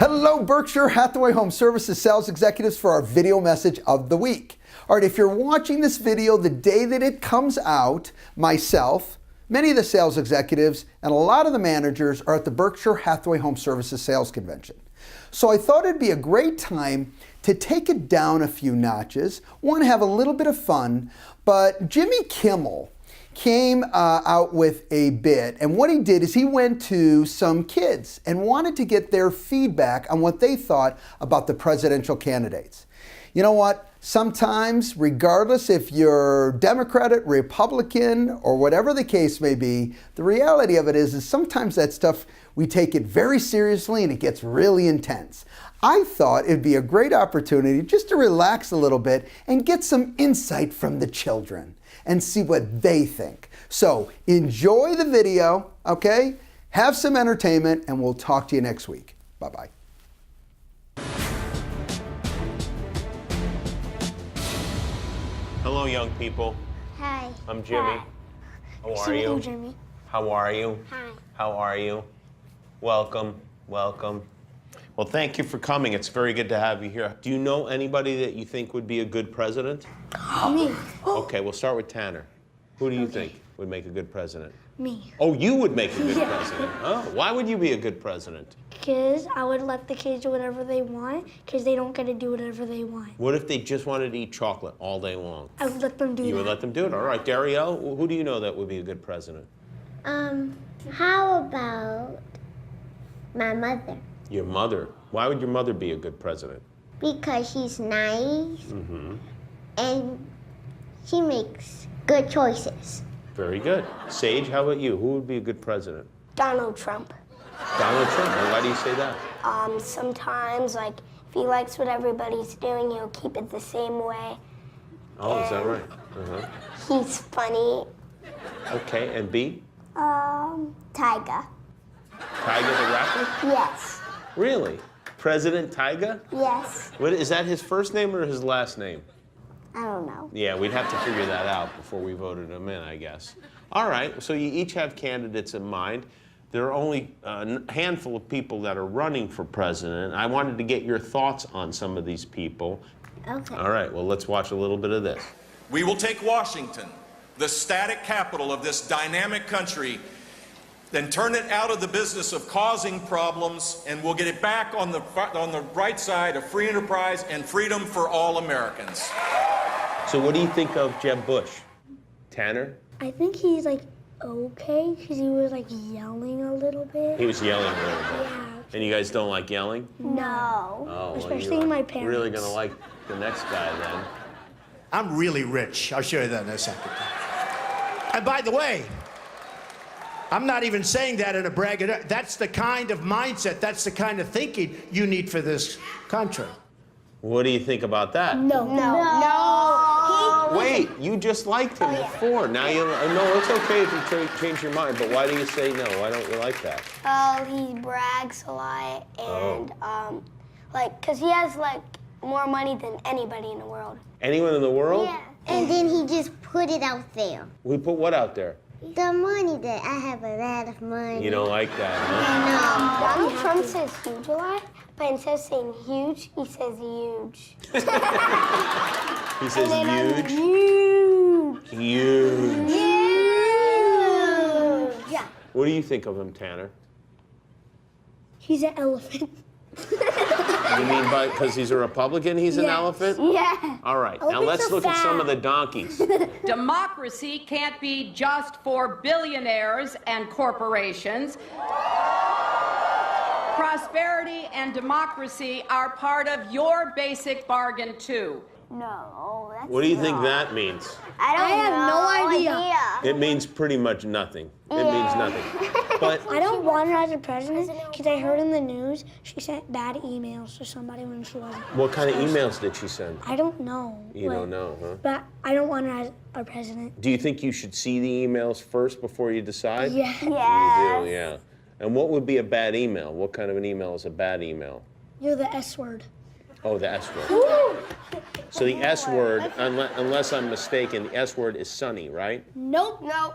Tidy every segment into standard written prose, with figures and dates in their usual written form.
Hello, Berkshire Hathaway Home Services sales executives, for our video message of the week. All right, if you're watching this video the day that it comes out, myself, many of the sales executives, and a lot of the managers are at the Berkshire Hathaway Home Services sales convention. So I thought it'd be a great time to take it down a few notches, want to have a little bit of fun, but Jimmy Kimmel came out with a bit, and what he did is he went to some kids and wanted to get their feedback on what they thought about the presidential candidates. You know what? Sometimes, regardless if you're Democrat, Republican, or whatever the case may be, the reality of it is sometimes that stuff, we take it very seriously and it gets really intense. I thought it'd be a great opportunity just to relax a little bit and get some insight from the children and see what they think. So enjoy the video, okay? Have some entertainment, and we'll talk to you next week. Bye-bye. Hello, young people. Hi. I'm Jimmy. Hi. How are you? Jimmy. How are you? Hi. How are you? Welcome, welcome. Well, thank you for coming. It's very good to have you here. Do you know anybody that you think would be a good president? Me. Okay, we'll start with Tanner. Who do you think would make a good president? Me. Oh, you would make a good president. Oh, why would you be a good president? Because I would let the kids do whatever they want, because they don't get to do whatever they want. What if they just wanted to eat chocolate all day long? I would let them do that. You would let them do it? All right, Darielle, who do you know that would be a good president? How about my mother? Your mother. Why would your mother be a good president? Because she's nice and she makes good choices. Very good. Sage, how about you? Who would be a good president? Donald Trump. Donald Trump. And why do you say that? Sometimes, like, if he likes what everybody's doing, he'll keep it the same way. Oh, is that right? He's funny. Okay, and B? Tyga. Tyga the rapper? Yes. Really? President Tyga? Yes. What, is that his first name or his last name? I don't know. Yeah, we'd have to figure that out before we voted him in, I guess. All right, so you each have candidates in mind. There are only a handful of people that are running for president. I wanted to get your thoughts on some of these people. Okay. All right, well, let's watch a little bit of this. We will take Washington, the static capital of this dynamic country, then turn it out of the business of causing problems, and we'll get it back on the right side of free enterprise and freedom for all Americans. So what do you think of Jeb Bush? Tanner? I think he's, like, okay, because he was, like, yelling a little bit. He was yelling a little bit. Yeah. And you guys don't like yelling? No. Oh, Especially well, my you're parents. really going to like the next guy then. I'm really rich. I'll show you that in a second. And by the way, I'm not even saying that in a braggadocio. That's the kind of mindset, that's the kind of thinking you need for this country. What do you think about that? No. Wait, you just liked him before. Now you no, it's okay if you change your mind, but why do you say no? Why don't you like that? Oh, he brags a lot, and, like, because he has, like, more money than anybody in the world. Anyone in the world? Yeah. And then he just put it out there. We put what out there? The money that I have a lot of money. You don't like that, huh? Donald Trump says huge a lot, but instead of saying huge, he says huge. He says huge. Huge. Huge. Huge. Yeah. What do you think of him, Tanner? He's an elephant. You mean because he's a Republican, he's an Yes. elephant? Yeah. All right, now Elephants let's are look at some of fat. the donkeys. Democracy can't be just for billionaires and corporations. Prosperity and democracy are part of your basic bargain, too. No, that's What do you think wrong. that means? I have no idea. It means pretty much nothing. It means nothing. But I don't want her as a president because I heard in the news she sent bad emails to somebody when she wasn't. what kind of emails did she send? I don't know. You don't know, huh? But I don't want her as a president. Do you think you should see the emails first before you decide? Yeah. You do, yeah. And what would be a bad email? What kind of an email is a bad email? You're the S word. Oh, the S word. So the S word, unless I'm mistaken, the S word is sunny, right? Nope. Nope.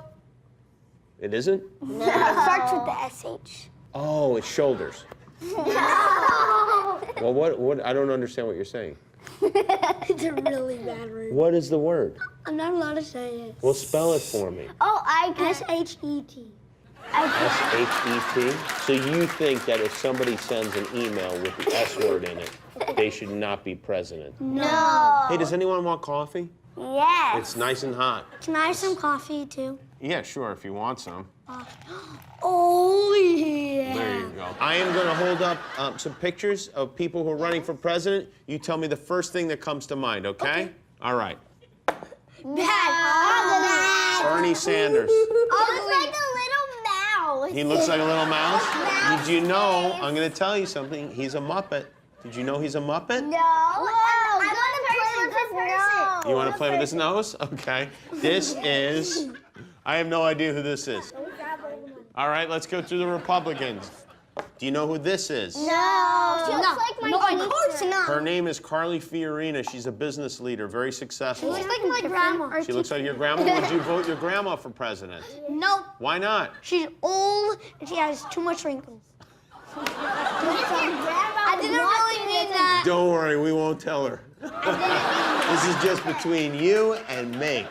It isn't? It starts with the SH. Oh, it's shoulders. No. Well, what? I don't understand what you're saying. It's a really bad word. What is the word? I'm not allowed to say it. Well, spell it for me. Oh, I can. S-H-E-T. S-H-E-T? So you think that if somebody sends an email with the S word in it, they should not be president? No. Hey, does anyone want coffee? Yes. It's nice and hot. Can I have some coffee too? Yeah, sure, if you want some. Oh yeah. There you go. I am going to hold up some pictures of people who are running for president. You tell me the first thing that comes to mind, okay? All right. Bad. Bernie Sanders. Oh, like a little mouse. He looks like a little mouse? Did you know, I'm going to tell you something, he's a Muppet. Did you know he's a Muppet? No. I want to play with this nose. You want to play with his nose? Okay. This is, I have no idea who this is. All right, let's go through the Republicans. Do you know who this is? No. She looks like my of course not. Her name is Carly Fiorina. She's a business leader, very successful. She looks like my grandma. She looks like your grandma. Would you vote your grandma for president? No, Why not? she's old and she has too much wrinkles. I didn't really mean that. Don't worry, we won't tell her. This is just between you and me.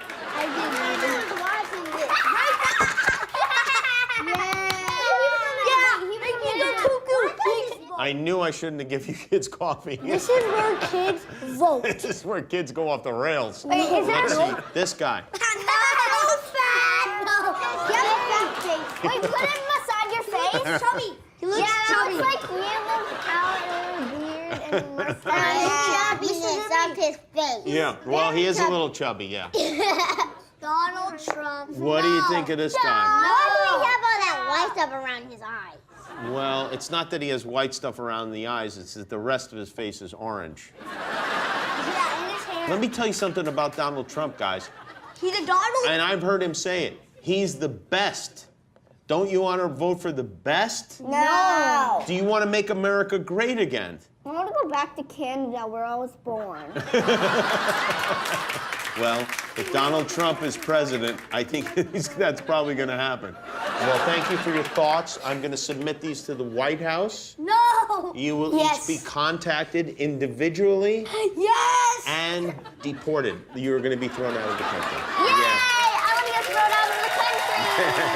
I knew I shouldn't have given you kids coffee. This is where kids vote. This is where kids go off the rails. Wait, is that Let's see. This guy. Wait, put it beside your face. Chubby. He looks Yeah, chubby. it looks like you have a beard and mustache. Chubbiness of his face. Yeah, well, he is a little chubby, yeah. Donald Trump. What do you think of this guy? Why do he have all that white stuff around his eyes? Well, it's not that he has white stuff around the eyes, it's that the rest of his face is orange. Yeah, and his hair. Let me tell you something about Donald Trump, guys. He's a Donald. And I've heard him say it. He's the best. Don't you want to vote for the best? No. Do you want to make America great again? I want to go back to Canada where I was born. Well, if Donald Trump is president, I think that's probably going to happen. Well, thank you for your thoughts. I'm going to submit these to the White House. No. You will Yes. each be contacted individually Yes. and deported. You're going to be thrown out of the country. Yay! I want to get thrown out of the country.